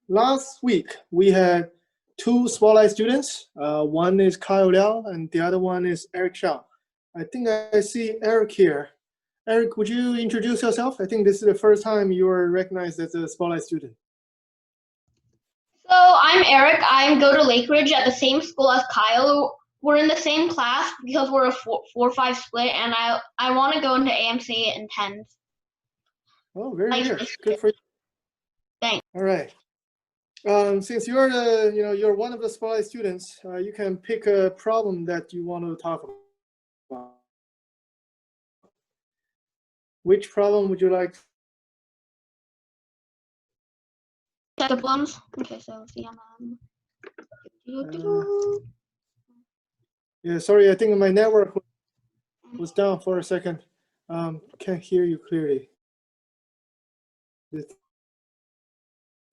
last week we had two spotlight students. One is Kyle Liao and the other one is Eric Xiao. I think I see Eric here. Eric, would you introduce yourself? I think this is the first time you were recognized as a spotlight student. So I'm Eric. I go to Lake Ridge at the same school as Kyle. We're in the same class because we're a 4-5 split, and I want to go into AMC in 10. Oh, very good. Good for you. Thanks. All right. Since you're you're one of the spotlight students, you can pick a problem that you want to talk about. Which problem would you like? Problems. Okay, so CMM. Yeah, sorry, I think my network was down for a second. Can't hear you clearly. This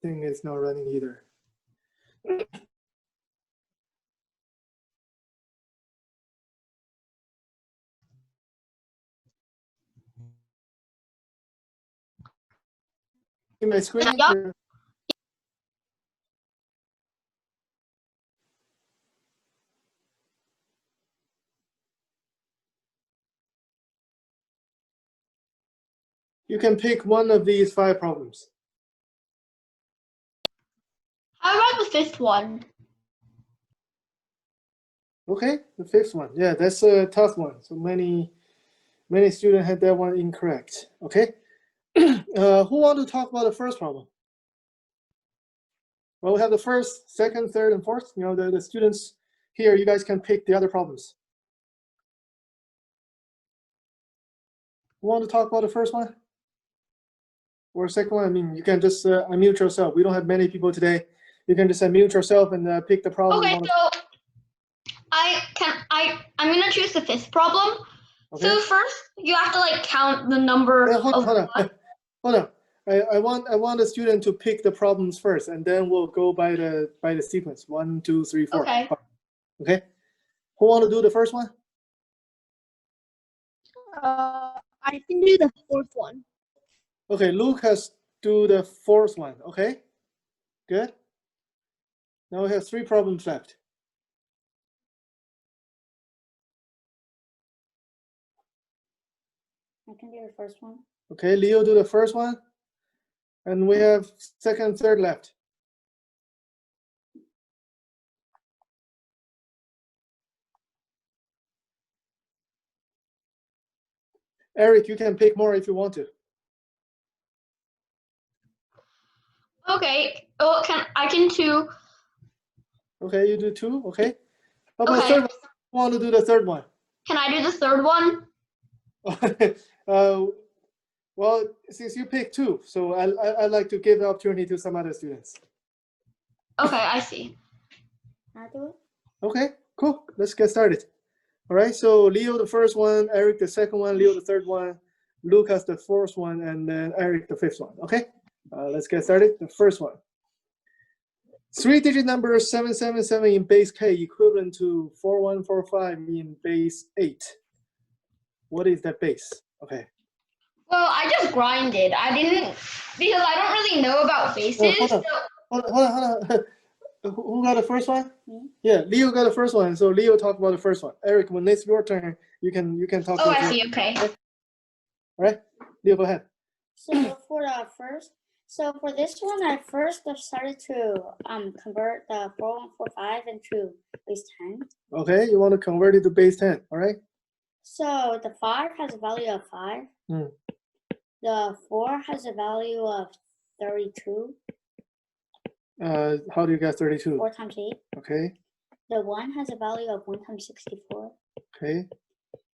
thing is not running either. In my screen? Yeah. You can pick one of these 5 problems. How about the 5th one? Okay, the 5th one. Yeah, that's a tough one. So many students had that one incorrect. Okay. Who want to talk about the first problem? Well, we have the first, second, third, and fourth. You know, the students here, you guys can pick the other problems. Who want to talk about the first one? Or second one? I mean, you can just unmute yourself. We don't have many people today. You can just unmute yourself and pick the problem. Okay, so I'm gonna choose the 5th problem. Okay. So first, you have to like count the number. Hold on. I want the student to pick the problems first, and then we'll go by the sequence. 1, 2, 3, 4. Okay. Okay. Who want to do the first one? I can do the 4th one. Okay, Lucas do the 4th one. Okay. Good. Now we have 3 problems left. I can do the first one. Okay, Leo do the first one. And we have second, third left. Eric, you can pick more if you want to. Okay. Oh, I can 2. Okay, you do 2. Okay. How about third one? Who want to do the third one? Can I do the 3rd one? Well, since you picked 2, so I'd like to give the opportunity to some other students. Okay, I see. I do it. Okay, cool. Let's get started. All right, so Leo the first one, Eric the second one, Leo the third one, Lucas the 4th one, and then Eric the 5th one. Okay, let's get started. The first one. 3-digit number 777 in base K equivalent to 4145 in base 8. What is that base? Okay. Well, I just grinded. I didn't, because I don't really know about bases. Hold on. Who got the first one? Yeah, Leo got the first one. So Leo talk about the first one. Eric, when it's your turn, you can talk about. Oh, I see. Okay. All right, Leo, go ahead. So for this one, I first started to convert the 4145 into base 10. Okay, you want to convert it to base 10. All right. So the 5 has a value of 5. The 4 has a value of 32. How do you get 32? 4 times 8. Okay. The 1 has a value of 1 times 64. Okay.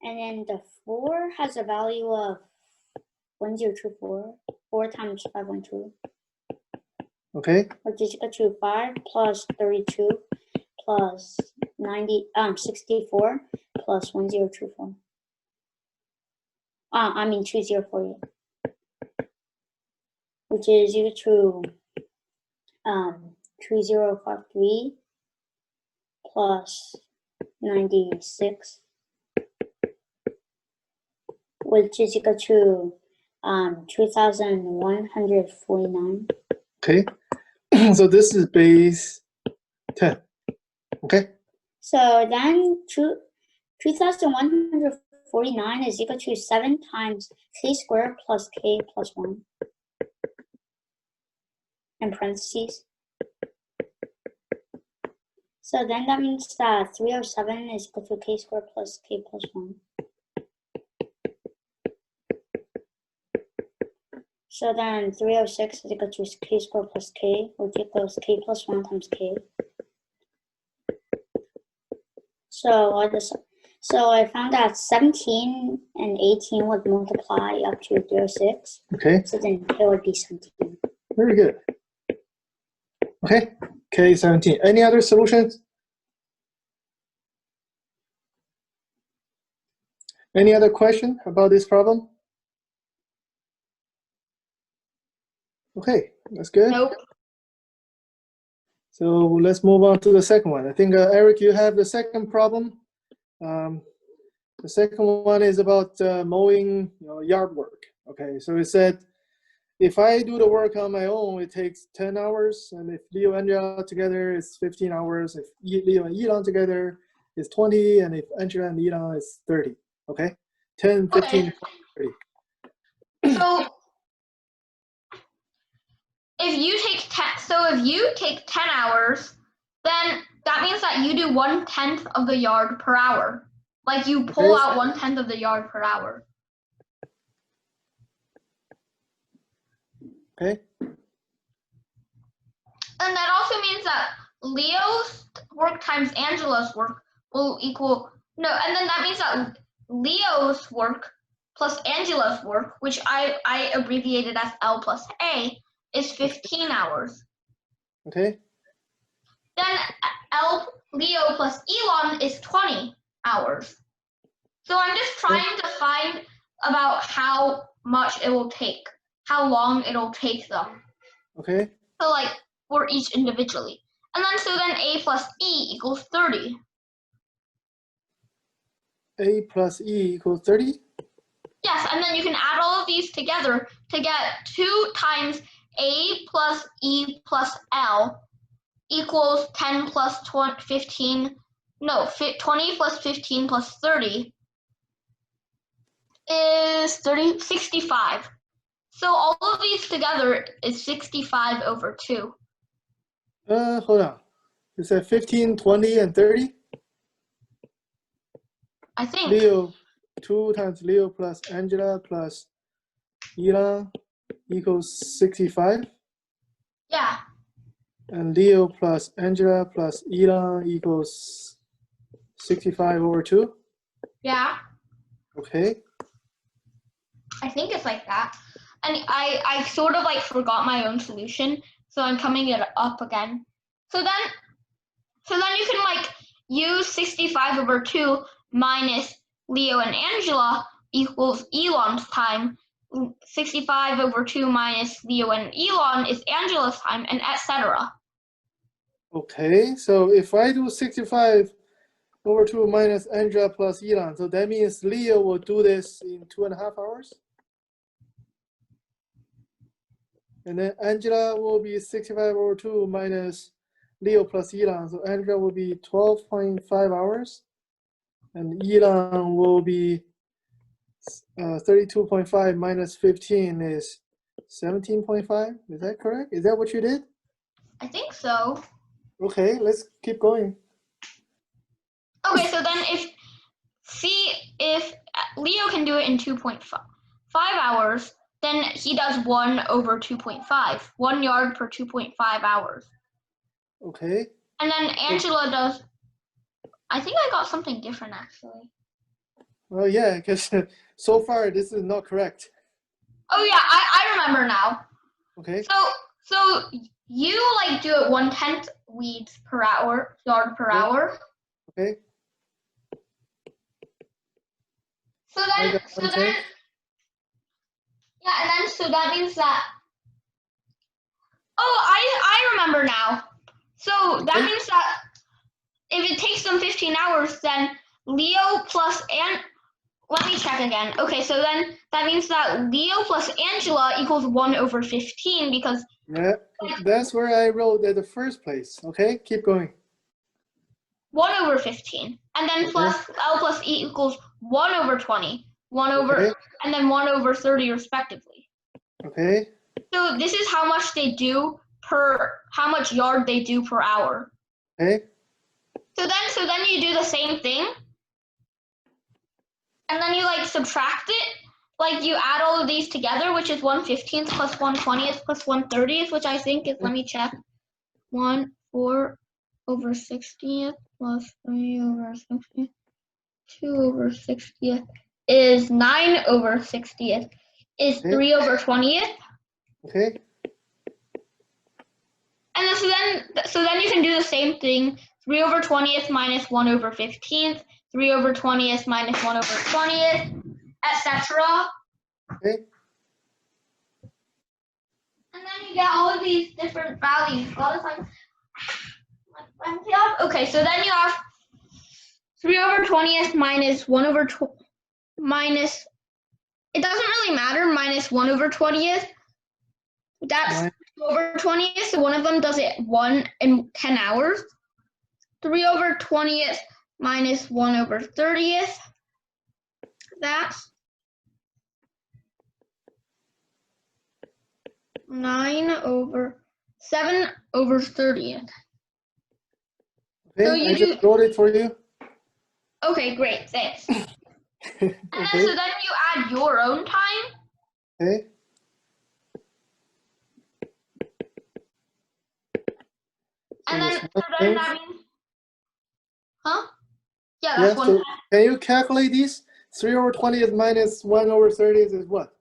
And then the 4 has a value of 1024. 4 times 512. Okay. Which is equal to 5 plus 32 plus 64 plus 1024. 2048. Which is equal to 2053 plus 96, which is equal to 2149. Okay. So this is base 10. Okay. So then 2,149 is equal to 7 times k squared plus k plus 1 in parentheses. So then that means that 307 is equal to k squared plus k plus 1. So then 306 is equal to k squared plus k, which equals k plus 1 times k. So I found that 17 and 18 would multiply up to 306. Okay. So then it would be 17. Very good. Okay. K17. Any other solutions? Any other question about this problem? Okay, that's good. Nope. So let's move on to the second one. I think, Eric, you have the second problem. The second one is about mowing yard work. Okay, so it said, if I do the work on my own, it takes 10 hours. And if Leo and Angela together, it's 15 hours. If Leo and Elon together, it's 20. And if Angela and Elon, it's 30. Okay, 10, 15, Okay. 30. So if you take 10 hours, then that means that you do 1/10 of the yard per hour. Like you pull Okay. out 1/10 of the yard per hour. Okay. And that also means that Leo's work times Angela's work will equal, no, and then that means that Leo's work plus Angela's work, which I abbreviated as L plus A, is 15 hours. Okay. Then Leo plus Elon is 20 hours. So I'm just trying to find about how much it will take, how long it'll take them. Okay. So like for each individually. And then so then A plus E equals 30. A plus E equals 30. Yes, and then you can add all of these together to get 2 times A plus E plus L equals 10 plus 15, no, 20 plus 15 plus 30 is 65. So all of these together is 65 over 2. Hold on. You said 15, 20, and 30? I think. Leo, 2 times Leo plus Angela plus Elon equals 65. Yeah. And Leo plus Angela plus Elon equals 65 over 2. Yeah. Okay. I think it's like that. And I sort of like forgot my own solution, so I'm coming it up again. So then you can like use 65 over 2 minus Leo and Angela equals Elon's time. 65 over 2 minus Leo and Elon is Angela's time, and etc. Okay, so if I do 65 over 2 minus Angela plus Elon, so that means Leo will do this in 2.5 hours? And then Angela will be 65 over 2 minus Leo plus Elon. So Angela will be 12.5 hours. And Elon will be 32.5 minus 15 is 17.5. Is that correct? Is that what you did? I think so. Okay, let's keep going. Okay, so then if Leo can do it in 2.5 hours, then he does 1 over 2.5, 1 yard per 2.5 hours. Okay. And then Angela does, I think I got something different actually. Well, yeah, because so far this is not correct. Oh yeah, I remember now. Okay. So you like do it 1/10 weeds per hour, yard per hour. Okay. So then yeah, and then so that means that, oh, I remember now. So that means that if it takes them 15 hours, then Leo plus let me check again. Okay, so then that means that Leo plus Angela equals 1/15 because Yeah, that's where I wrote at the first place. Okay, keep going. 1/15. And then Okay. plus L plus E equals 1/20. 1 over, Okay. and then 1/30 respectively. Okay. So this is how much they do how much yard they do per hour. Okay. So then you do the same thing. And then you like subtract it. Like you add all of these together, which is 1/15 plus 1/20 plus 1/30, which I think is, let me check. 1/4/60 plus 3/60. 2/60 is 9/60 is Okay. 3/20. Okay. And then, so then you can do the same thing. 3/20 minus 1/15, 3/20 minus 1/20, etc. Okay. And then you get all of these different values. Okay, so then you have 3/20 minus 1/20 minus, it doesn't really matter, minus 1/20. That's 2/20, so one of them does it 1 in 10 hours. 3/20 minus 1/30. That's 7/30. Okay, So I just wrote it for you. Okay, great, thanks. And Okay. then, so then you add your own time. Okay. And then, So that means, huh? Yeah, yeah, that's one. so can you calculate these? 3/20 minus 1/30 is what?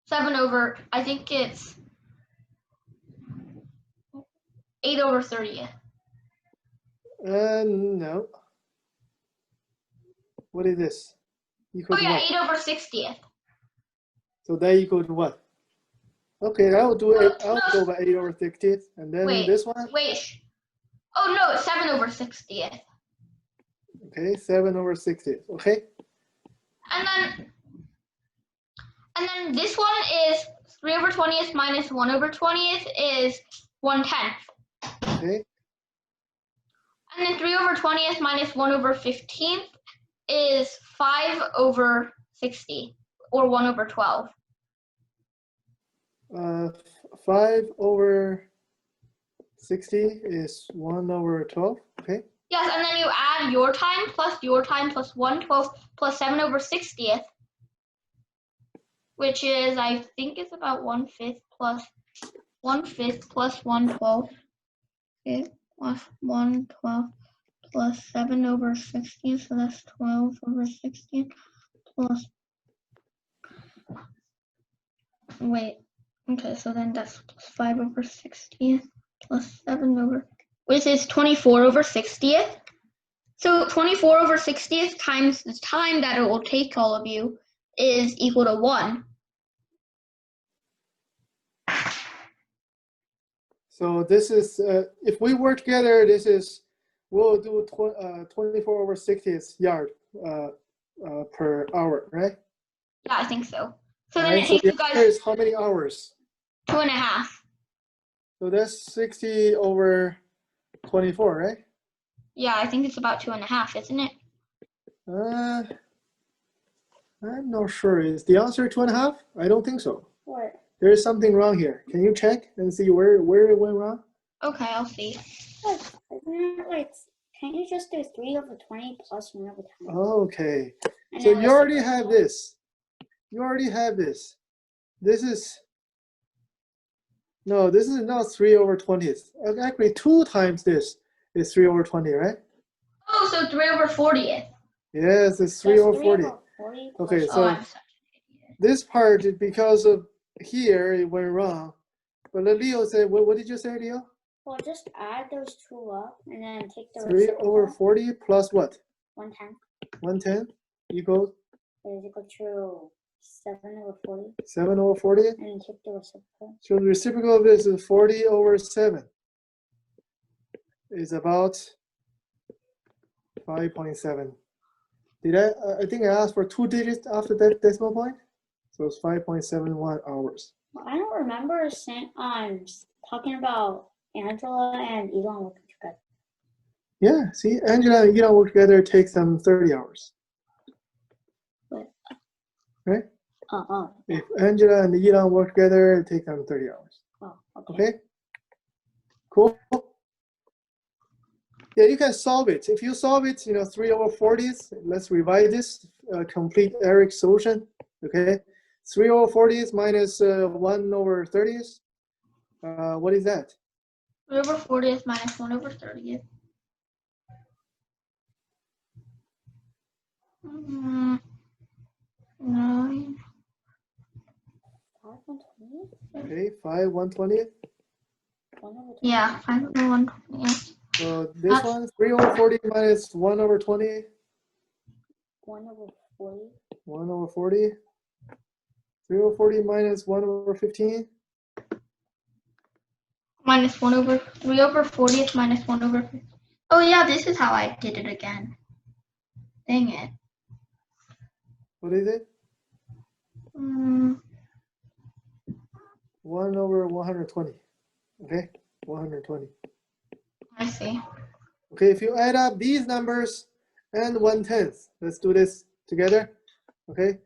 7 over, I think it's 8/30. No. What is this? Equal Oh to yeah, what? 8/60. So that equal to what? Okay, I will do it. I'll go by 8/60, and then this one. Wait. Oh no, it's 7/60. Okay, 7/60. Okay. And then this one is 3/20 minus 1/20 is 1/10. Okay. And then 3/20 minus 1/15 is 5/60 or 1/12. 5/60 is 1/12. Okay. Yes, and then you add your time plus 1/12 plus 7/60, which is, I think it's about 1/5 plus 1/12. Okay, plus 1/12 plus 7/60, so that's 12/60 plus, wait, okay, so then that's 5/60 plus 7 which is 24/60. So 24/60 times the time that it will take all of you is equal to 1. So this is, if we work together, this is, we'll do 24/60 yard per hour, right? Yeah, I think so. So then Right, it so takes the you guys answer is how many hours? 2.5. So that's 60/24, right? Yeah, I think it's about 2.5, isn't it? I'm not sure. Is the answer 2.5? I don't think so. What? There is something wrong here. Can you check and see where it went wrong? Okay, I'll see. Wait, can't you just do 3/20 plus 1/10? Okay. And So then you what's the already first have one? this. You already have this. This is, no, this is not 3/20. Actually, 2 times this is 3/20, right? Oh, so 3/40. Yes, it's Just 3/40. 3/40 plus Okay, Oh, so I'm such an idiot. this part, because of here, it went wrong. But Leo said, what did you say, Leo? Well, just add those two up and then take the 3/40 plus what? 1/10 1/10 equals is equal to 7/40 7/40. and take the reciprocal. So the reciprocal of this is 40/7. Is about 5.7. Did I think I asked for 2 digits after that decimal point. So it's 5.71 hours. Well, I don't remember saying talking about Angela and Elon working together. Yeah, see, Angela and Elon work together, it takes them 30 hours. Wait. Right? Oh. If Angela and Elon work together, it takes them 30 hours. Oh, Okay? Cool. Yeah, you can solve it. If you solve it, 3 over 40s, let's revise this, complete Eric's solution. Okay? 3 over 40s minus 1 over 30s. What is that? 3 over 40th minus 1 over 30th. 9. Okay, 5 1/20th. Yeah, 5 over 1/20th. So this one, 3 over 40 minus 1 over 20. 1 over 40. 1 over 40. 3 over 40 minus 1 over 15. Minus 1 over 3 over 40th minus 1 over 15. Oh yeah, this is how I did it again. Dang it. What is it? 1 over 120. Okay, 120. I see. Okay, if you add up these numbers and 1/10, let's do this together. Okay,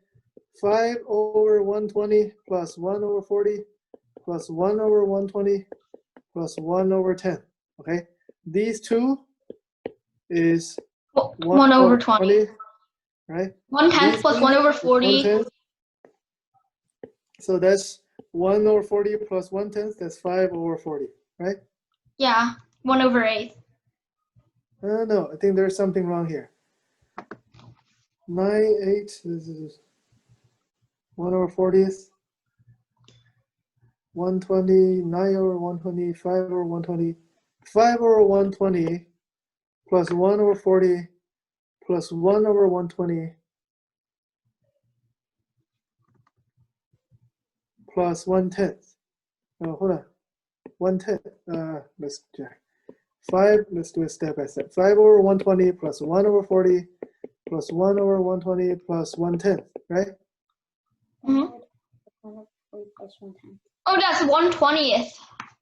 5 over 120 plus 1 over 40 plus 1 over 120 plus 1 over 10. Okay, these two is 1 over 20. Right? 1/10 plus 1 over 40. 1/10. So that's 1 over 40 plus 1/10. That's 5 over 40, right? Yeah, 1 over 8. No, I think there's something wrong here. 9, 8, this is 1 over 40th. 120, 9 over 120, 5 over 120, 5 over 120 plus 1 over 40 plus 1 over 120 plus 1/10. Oh, hold on. 1/10. Let's check. 5, let's do it step by step. 5 over 120 plus 1 over 40 plus 1 over 120 plus 1/10, right? Mm-hmm. 1 over 40 plus 1/10. Oh, that's 1/20th.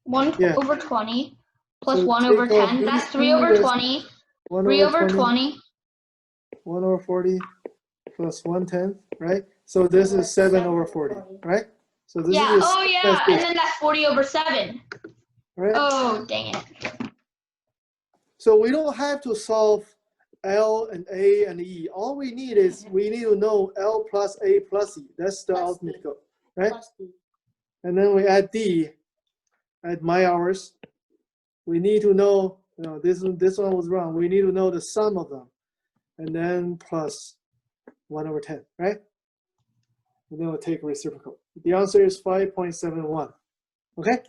1 Yeah. over 20 plus So 1 over take off 10. That's these 3 two, over that's 20. 1 3 over over 20, 20. 1 over 40 plus 1/10, right? So this is 7 over 40, right? So this Yeah, is oh yeah, and then that's 40 over 7. right? Oh, dang it. So we don't have to solve L and A and E. All we need is we need to know L plus A plus E. That's the Plus ultimate D. goal, right? Plus D. And then we add D at my hours. We need to know, this one was wrong. We need to know the sum of them. And then plus 1 over 10, right? And then we'll take reciprocal. The answer is 5.71. Okay?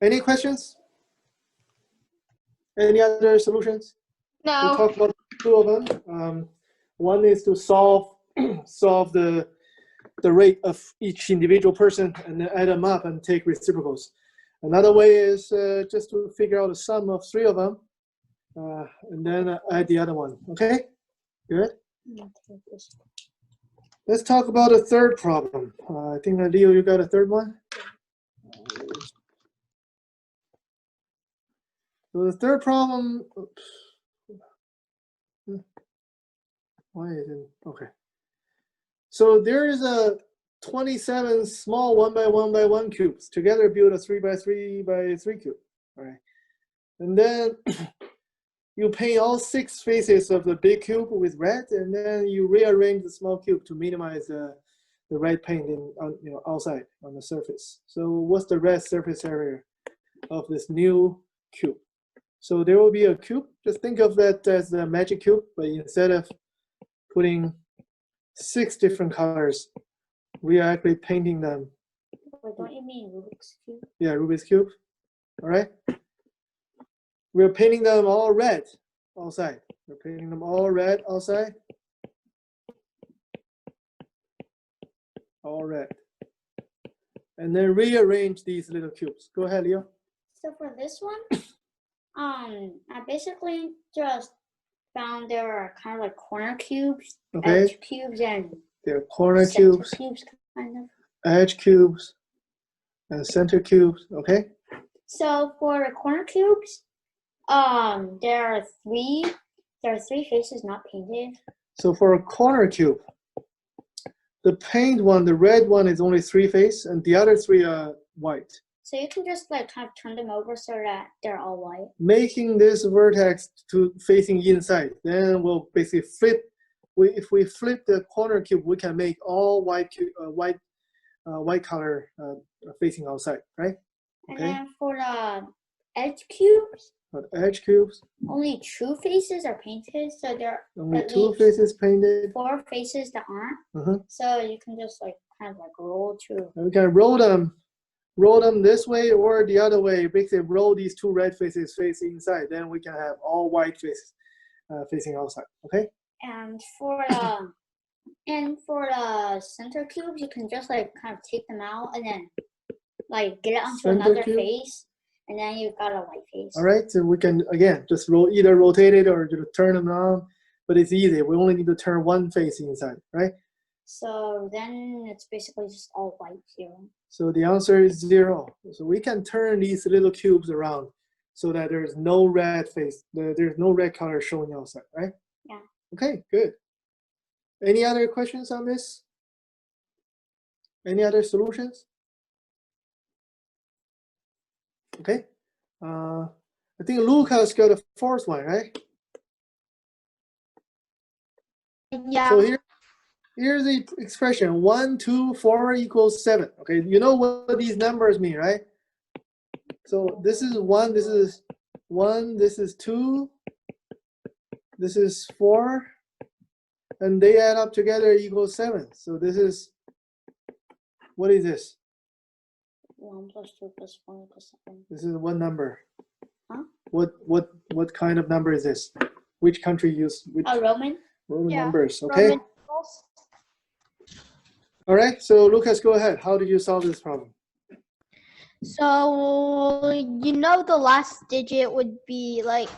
Any questions? Any other solutions? No. We'll talk about 2 of them. One is to solve the rate of each individual person and then add them up and take reciprocals. Another way is just to figure out the sum of 3 of them and then add the other one. Okay? Good. Let's talk about the third problem. I think Leo, you got a third one? So the third problem, oops. Why isn't, okay. So there is a 27 small 1 by 1 by 1 cubes. Together build a 3 by 3 by 3 cube. All right. And then you paint all 6 faces of the big cube with red, and then you rearrange the small cube to minimize the red painting on, outside on the surface. So what's the red surface area of this new cube? So there will be a cube. Just think of that as a magic cube, but instead of putting 6 different colors, we are actually painting them. Wait, don't you mean Rubik's Cube? Yeah, Rubik's Cube. All right. We're painting them all red outside. We're painting them all red outside. All red. And then rearrange these little cubes. Go ahead, Leo. So for this one, I basically just found there are kind of like corner cubes, Okay. edge cubes, and There are corner center cubes, cubes, kind of. edge cubes, and center cubes. Okay. So for the corner cubes, there are three faces not painted. So for a corner cube, the paint one, the red one is only 3 faces, and the other 3 are white. So you can just like kind of turn them over so that they're all white. Making this vertex to facing inside, then we'll basically flip. If we flip the corner cube, we can make all white white color facing outside, right? And Okay. then for the edge cubes, But edge cubes, only 2 faces are painted, so there are only at 2 least faces painted. 4 faces that aren't. Mhm. So you can just like kind of like roll to. And we can roll them this way or the other way. Basically, roll these 2 red faces facing inside. Then we can have all white faces facing outside. Okay. And for the center cubes, you can just like kind of take them out and then like get it onto Center another cube. face, and then you've got a white face. All right. So we can again just either rotate it or just turn them around. But it's easy. We only need to turn 1 face inside, right? So then it's basically just all white here. So the answer is 0. So we can turn these little cubes around so that there's no red face, there's no red color showing outside, right? Yeah. Okay, good. Any other questions on this? Any other solutions? Okay. I think Lucas got the 4th one, right? Yeah. So here's the expression 1, 2, 4 equals 7. Okay, you know what these numbers mean, right? So this is 1, this is 1, this is 2, this is 4, and they add up together equals 7. So this is, what is this? 1 plus 2 plus 4 plus 7. This is what number? Huh? What kind of number is this? Which country use which Roman? Roman Yeah, numbers? Okay. Roman numerals. All right. So Lucas, go ahead. How did you solve this problem? So, the last digit would be like,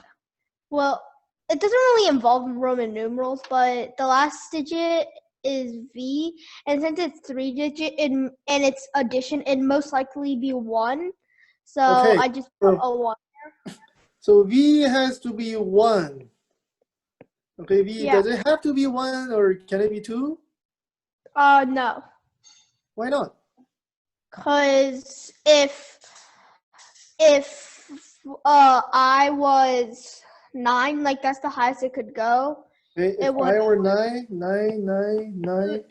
well, it doesn't really involve Roman numerals, but the last digit is V, and since it's 3-digit and it's addition, it'd most likely be 1. So Okay, I just put a 1. So V has to be 1. Okay, V, Yeah. does it have to be 1 or can it be 2? No. Why not? Because if I was 9, like that's the highest it could go. Okay, if I were 9, 9, 9, 9.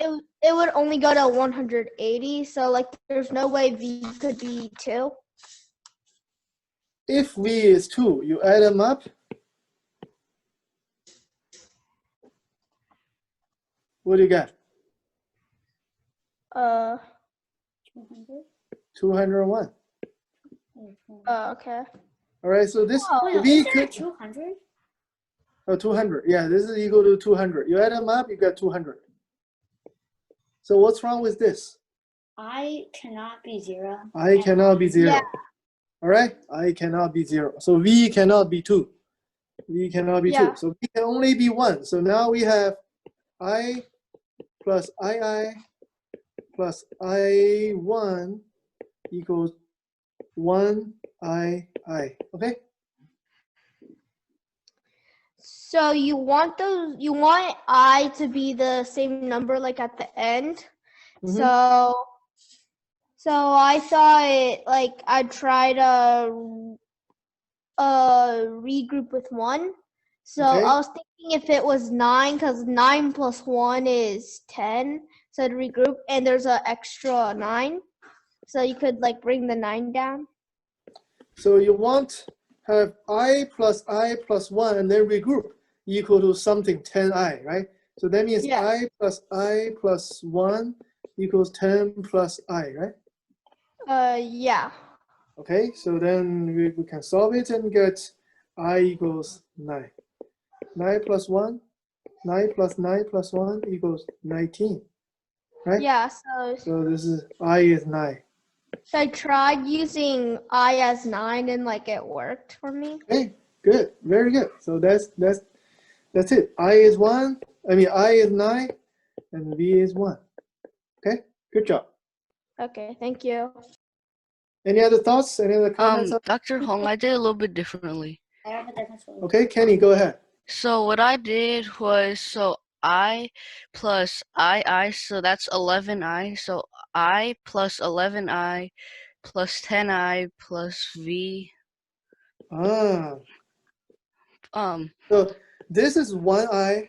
It would only go to 180. So like, there's no way V could be 2. If V is 2, you add them up. What do you get? 200? 201. Okay. All right, so this Wait, V is there could 200? 200. Yeah, this is equal to 200. You add them up, you get 200. So what's wrong with this? I cannot be 0. I cannot be 0. Yeah. All right, I cannot be 0. So V cannot be 2. V cannot be 2. Yeah. So V can only be 1. So now we have I plus II plus I1 equals 1II. Okay? So you want I to be the same number like at the end. Mhm. So I thought like I'd try to regroup with 1. So Okay. I was thinking if it was 9, because 9 plus 1 is 10. So I'd regroup, and there's an extra 9. So you could like bring the 9 down. So you want have I plus 1 and then regroup equal to something 10I, right? So that means Yeah. I plus 1 equals 10 plus I, right? Yeah. Okay, so then we can solve it and get I equals 9. 9 plus 1, 9 plus 9 plus 1 equals 19, right? Yeah. So this is I is 9. So I tried using I as 9 and like it worked for me. Okay, good, very good. So that's That's it. I is 1. I mean, I is 9, and V is 1. Okay, good job. Okay, thank you. Any other thoughts? Any other comments? Dr. Hong, I did a little bit differently. I have a different solution. Okay, Kenny, go ahead. So what I did was, so I plus I, so that's 11I. So I plus 11I plus 10I plus V. Ah, Um, so this is 1I, I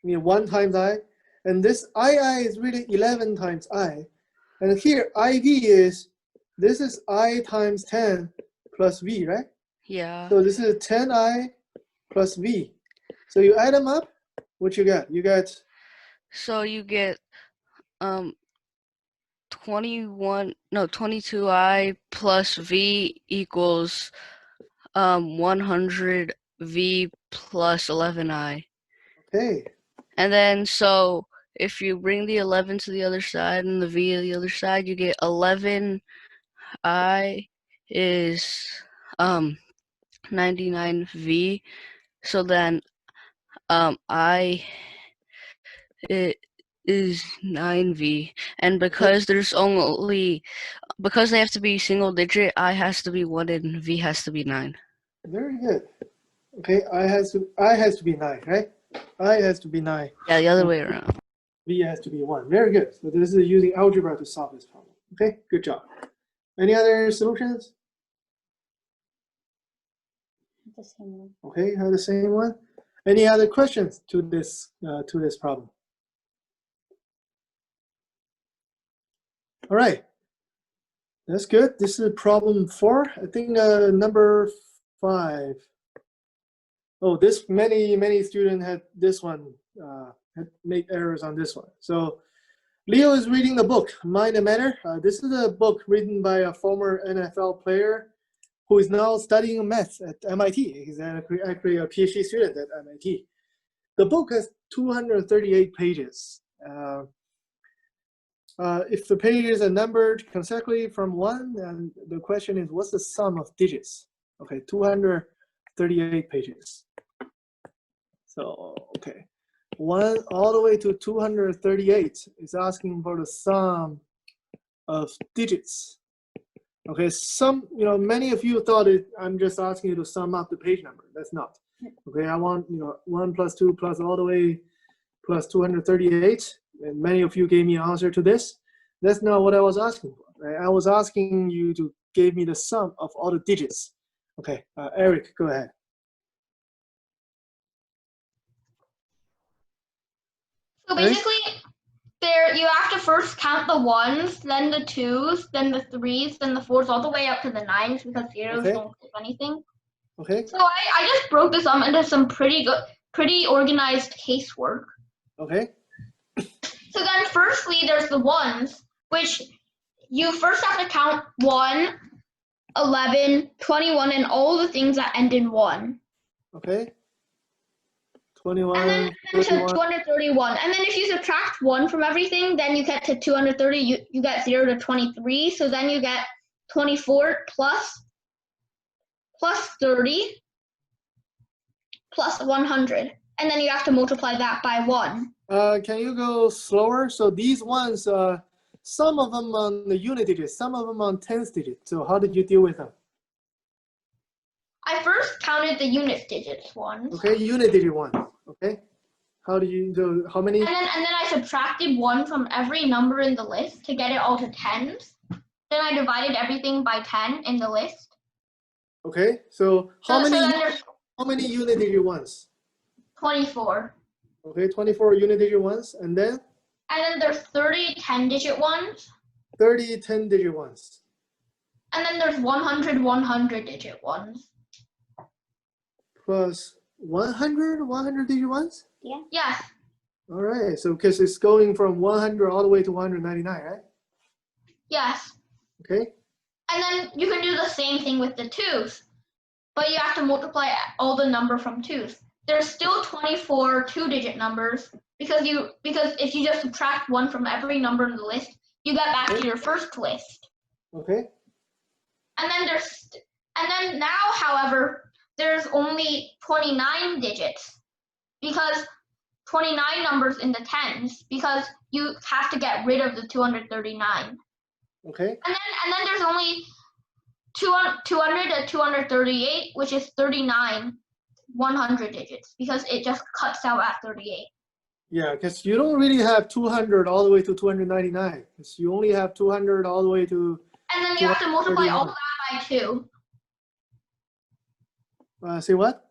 mean 1 times I, and this I is really 11 times I. And here IV is, this is I times 10 plus V, right? yeah. So this is 10I plus V. So you add them up, what you got? You got, So you get 22I plus V equals 100 V plus 11I. okay, And then so if you bring the 11 to the other side and the V to the other side, you get 11I is 99V. So then I it is 9V, and because there's only, because they have to be single digit, I has to be 1 and V has to be 9. very good. Okay, I has to be 9, right? I has to be 9. Yeah, the other way around. V has to be 1. Very good. So this is using algebra to solve this problem. Okay, good job. Any other solutions? The same one. Okay, have the same one. Any other questions to this problem? All right, that's good. This is problem 4. I think number 5. Oh, this many students had this one, had made errors on this one. So Leo is reading the book, Mind and Matter. This is a book written by a former NFL player who is now studying math at MIT. He's actually a PhD student at MIT. The book has 238 pages. If the pages are numbered consecutively from 1, then the question is, what's the sum of digits? Okay, 238 pages. So, okay. 1 all the way to 238 is asking for the sum of digits. Okay, many of you thought I'm just asking you to sum up the page number. That's not. Okay, I want, 1 plus 2 plus all the way plus 238. And many of you gave me an answer to this. That's not what I was asking for. Right? I was asking you to give me the sum of all the digits. Okay, Eric, go ahead. So basically, you have to first count the 1s, then the 2s, then the 3s, then the 4s, all the way up to the 9s because zeros don't click anything. Okay. So I just broke this up into some pretty organized casework. Okay. So then firstly, there's the 1s, which you first have to count 1, 11, 21, and all the things that end in 1. Okay. 21, and then to 231. And then if you subtract 1 from everything, then you get to 230. You get 0 to 23. So then you get 24 plus 30 plus 100. And then you have to multiply that by 1. Can you go slower? So these ones, some of them on the unit digit, some of them on tens digit. So how did you deal with them? I first counted the unit digits ones. Okay, unit digit ones. Okay. How do you do? How many? And then I subtracted 1 from every number in the list to get it all to tens. Then I divided everything by 10 in the list. Okay. So how So then many? there's How many unit digit ones? 24. Okay, 24 unit digit ones, and then? And then there's 30 10-digit ones. 30 10-digit ones. And then there's 100 100-digit ones. Plus 100 100-digit ones? Yeah. Yes. All right, so because it's going from 100 all the way to 199, right? Yes. Okay. And then you can do the same thing with the 2s. But you have to multiply all the number from 2s. There's still 24 2-digit numbers because if you just subtract 1 from every number in the list, you get back to your first list. Okay. And then now, however, there's only 29 digits. because 29 numbers in the tens, because you have to get rid of the 239. Okay. And then there's only 200 to 238, which is 39 100 digits, because it just cuts out at 38. Yeah, because you don't really have 200 all the way to 299. Because you only have 200 all the way to. And then you have to multiply all that by 2. Say what?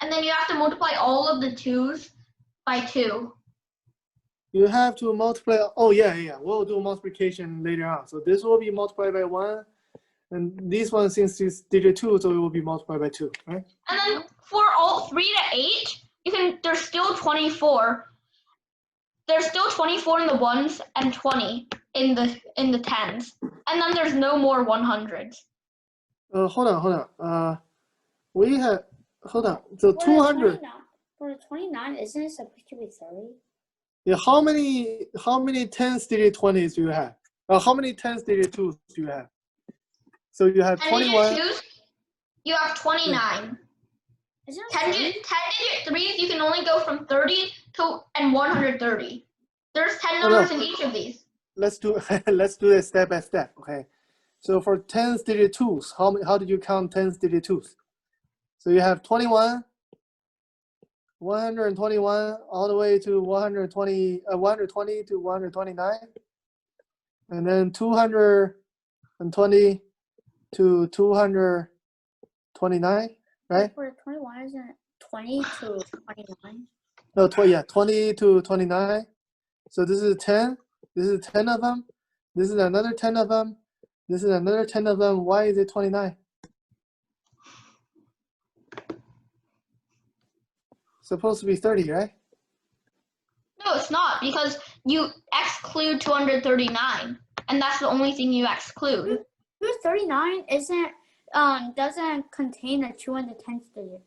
And then you have to multiply all of the 2's by 2. You have to multiply. Oh, yeah. We'll do multiplication later on. So this will be multiplied by 1. And this one, since it's digit 2, so it will be multiplied by 2, right? And then for all 3 to 8, there's still 24. There's still 24 in the ones and 20 in the tens. And then there's no more 100s. Hold on. We have, hold on. So For 200. For the 29, isn't it supposed to be 30? Yeah, how many tens digit 20s do you have? How many tens digit 2s do you have? So you have 10 21. digit 2s, you have 29. Isn't it 10 30? digit 3s, you can only go from 30 to 130. There's 10 numbers in each of these. Let's do it step by step. Okay. So for tens digit 2s, how did you count tens digit 2s? So you have 21, 121, all the way to 120 to 129, and then 220 to 229, right? For the 21, isn't it 20 to 29? No, 20 to 29. So this is 10. This is 10 of them. This is another 10 of them. This is another 10 of them. Why is it 29? Supposed to be 30, right? No, it's not, because you exclude 239, and that's the only thing you exclude. 239 doesn't contain a 2 and the 10th digit.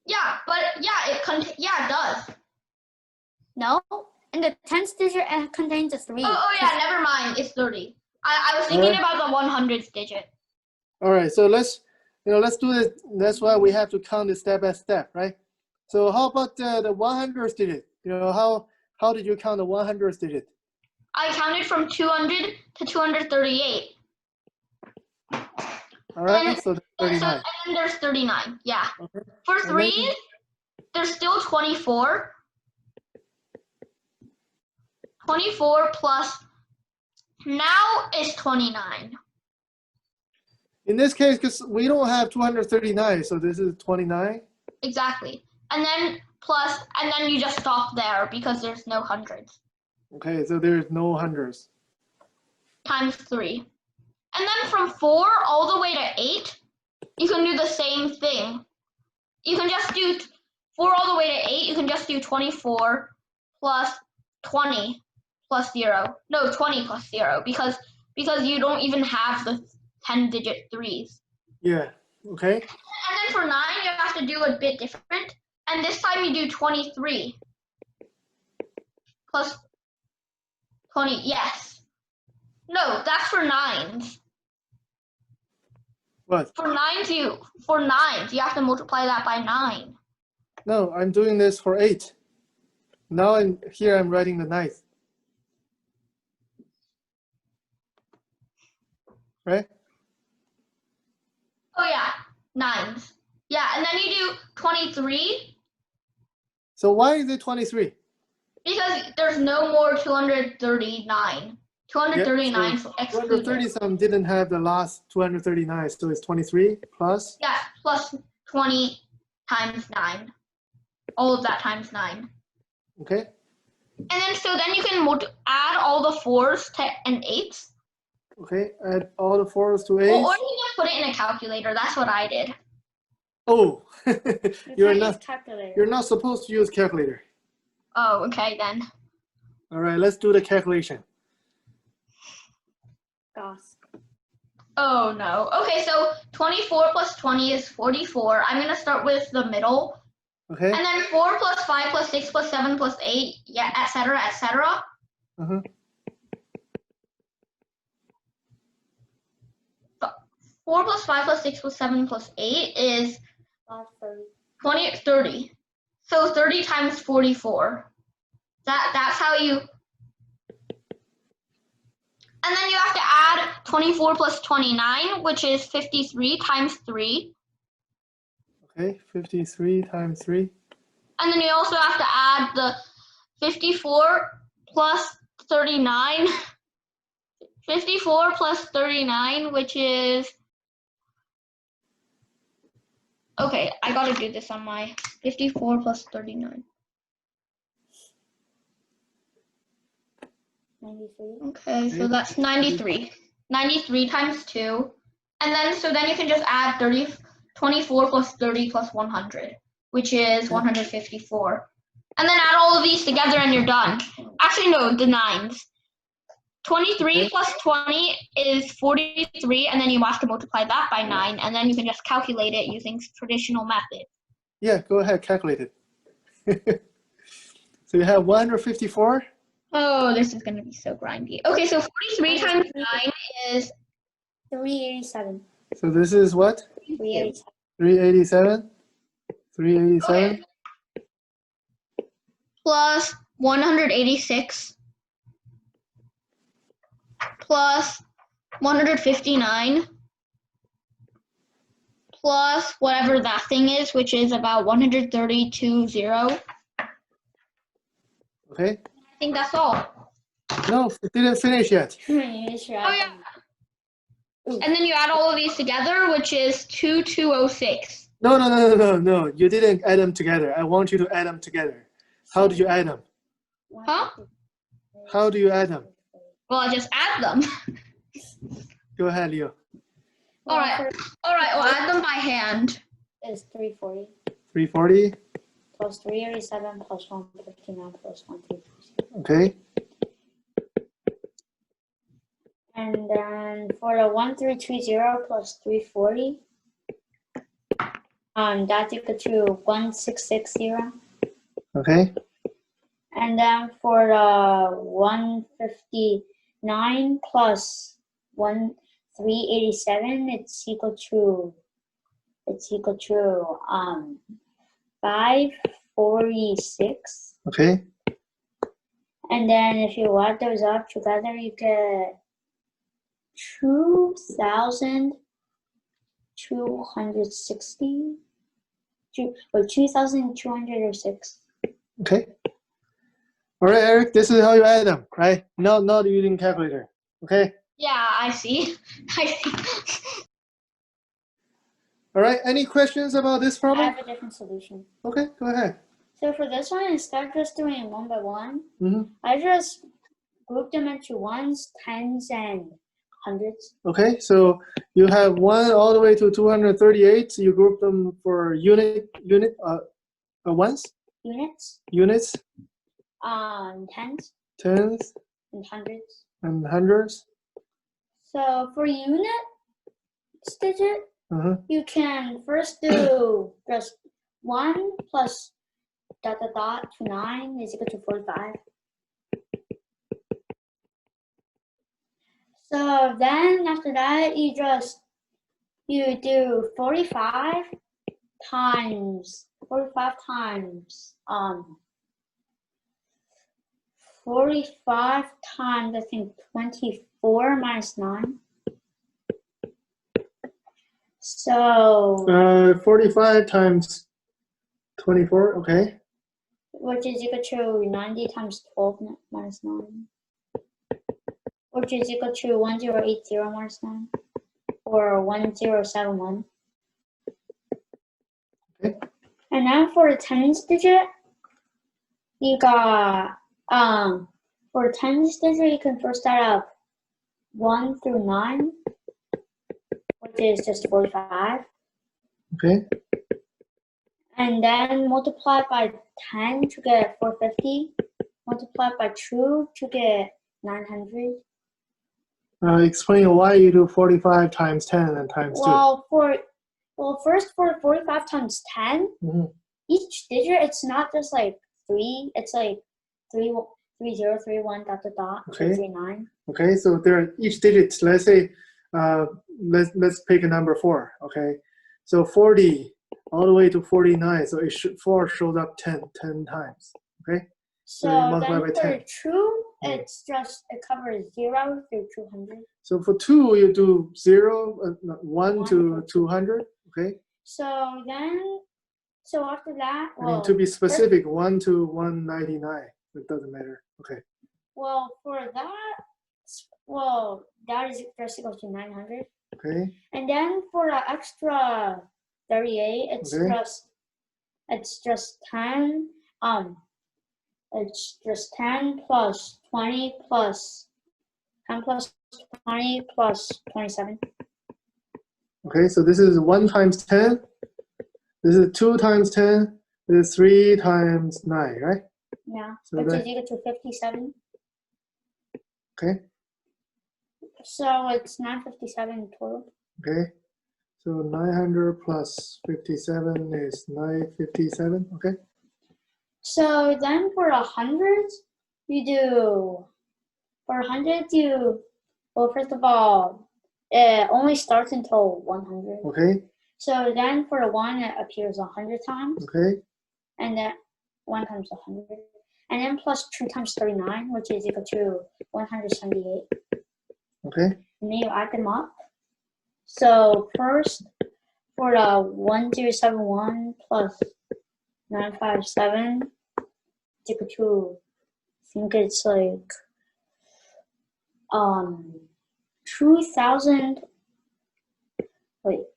Yeah, but it does. No, and the 10th digit contains a 3. Oh yeah, never mind. It's 30. I was thinking about the 100th digit. All right, so let's do it. That's why we have to count it step by step, right? So how about the 100th digit? How did you count the 100th digit? I counted from 200 to 238. All right, so 39. And then there's 39. Yeah. Okay. For And 3, there's still 24. 24 plus now is 29. In this case, because we don't have 239, so this is 29. Exactly. And then you just stop there because there's no hundreds. Okay, so there's no hundreds. Times 3. And then from 4 all the way to 8, you can do the same thing. You can just do 4 all the way to 8, you can just do 24 plus 20 plus 0. No, 20 plus 0, because you don't even have the 10-digit 3s. Yeah, okay. And then for 9, you have to do a bit different. And this time you do 23 plus 20. Yes. No, that's for 9s. What? For nines, you have to multiply that by 9. No, I'm doing this for 8. Now I'm writing the 9th. Right? Oh yeah, 9s. Yeah, and then you do 23 So why is it 23? because there's no more 239. 239 so excluded. 230-some didn't have the last 239, so it's 23 plus? Yeah, plus 20 times 9. All of that times 9. Okay. And then you can add all the 4s and 8s. Okay, add all the 4s to 8. Or you can just put it in a calculator. That's what I did. Oh, you're Calculator. not supposed to use calculator. Oh, okay then. All right, let's do the calculation. Gosh. Oh no. Okay, so 24 plus 20 is 44. I'm gonna start with the middle. Okay. And then 4 plus 5 plus 6 plus 7 plus 8, yeah, etc., etc. Uh-huh. 4 plus 5 plus 6 plus 7 plus 8 is 30. 30. So 30 times 44. That's how you. And then you have to add 24 plus 29, which is 53 times 3. Okay, 53 times 3. And then you also have to add the 54 plus 39. 54 plus 39, which is. Okay, I gotta do this on my 54 plus 39. 93. Okay, so that's 93. 93 times 2. And then, so then you can just add 24 plus 30 plus 100, which is 154. And then add all of these together and you're done. Actually, no, the 9s. 23 plus 20 is 43, and then you have to multiply that by 9, and then you can just calculate it using traditional method. Yeah, go ahead, calculate it. So you have 154. Oh, this is going to be so grindy. Okay, so 43 times 9 is 387. So this is what? 387. 387. 387. Okay. Plus 186 plus 159 plus whatever that thing is, which is about 132.0. Okay. I think that's all. No, it didn't finish yet. Oh, yeah. And then you add all of these together, which is 2206. No. You didn't add them together. I want you to add them together. How do you add them? Huh? How do you add them? Well, I just add them. Go ahead, Leo. All right, I'll add them by hand. Is 340 340. plus 387 plus 159 plus 132. Okay. And then for the 1320 plus 340, that's equal to 1660. Okay. And then for the 159 plus 387, it's equal to 546. Okay. And then if you add those up together, you get 2,260 or 2,206. Okay. All right, Eric, this is how you add them, right? Not using calculator. Okay. Yeah, I see. All right. Any questions about this I problem? have a different solution. Okay, go ahead. So for this one, instead of just doing one by one, Mm-hmm. I just grouped them into ones, tens, and hundreds. Okay, so you have 1 all the way to 238. You group them for ones, Units, units, tens, tens, and hundreds. and hundreds. So for unit digit, Uh-huh. you can first do just 1 plus ... to 9 is equal to 45. So then after that, you do 45 times 45 times I think 24 minus 9. So 45 times 24, okay. which is equal to 90 times 12 minus 9. Which is equal to 1080 minus 9. Or 1071. Okay. And now for the tens digit, you got for the tens digit you can first start up 1 through 9, which is just 45. Okay. And then multiply by 10 to get 450. Multiply by 2 to get 900. Explain why you do 45 times 10 and times 2. First for 45 times 10, Mm-hmm. each digit, it's not just like 3, it's like 3031 ... Okay. 239. Okay, so there are each digit, let's say, let's pick a number 4, okay? So 40 all the way to 49. So it should 4 shows up 10 times. Okay. So you multiply then by for 10. true, Yeah. it's just it covers 0 through 200. So for 2, you do 1 One to to 200. Okay. So then, so after that, I well, mean, to be specific, 1 to 199. It doesn't matter. Okay. well, for that, well, that is just equal to 900. Okay. And then for the extra 38, it's Okay. just 10. It's just 10 plus 20 plus 10 plus 20 plus 27. Okay. So this is 1 times 10. This is 2 times 10. This is 3 times 9, right? Yeah, So which that- is equal to 57. Okay. So it's 957 total. Okay. So 900 plus 57 is 957. Okay. So then for 100, you do, for 100, well, first of all, it only starts until 100. Okay. So then for a 1, it appears 100 times, Okay. and then 1 times 100. And then plus 2 times 39, which is equal to 178. Okay. And then you add them up. So first, for the 1071 plus 957, it's equal to, I think it's like 2000. Wait.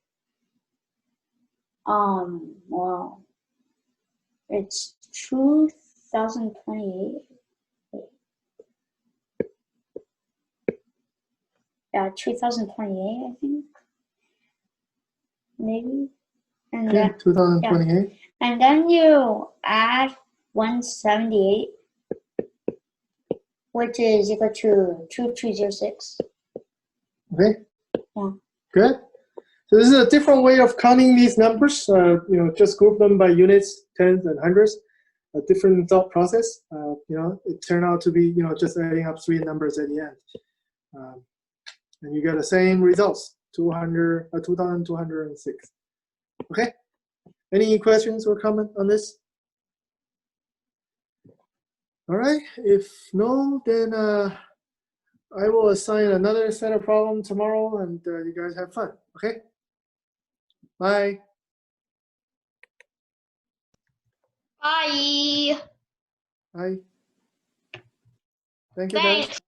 Well, it's 2028. Yeah, 2028, I think. Maybe. And Okay. then, 2028. and then you add 178, which is equal to 2206. Okay. Yeah. Good. So this is a different way of counting these numbers. Just group them by units, tens, and hundreds. A different thought process. It turned out to be, just adding up 3 numbers at the end. And you get the same results, 2,206. Okay. Any questions or comment on this? All right. If no, then I will assign another set of problems tomorrow, and you guys have fun. Okay. Bye. Bye. Bye. Thank you, guys. Thanks.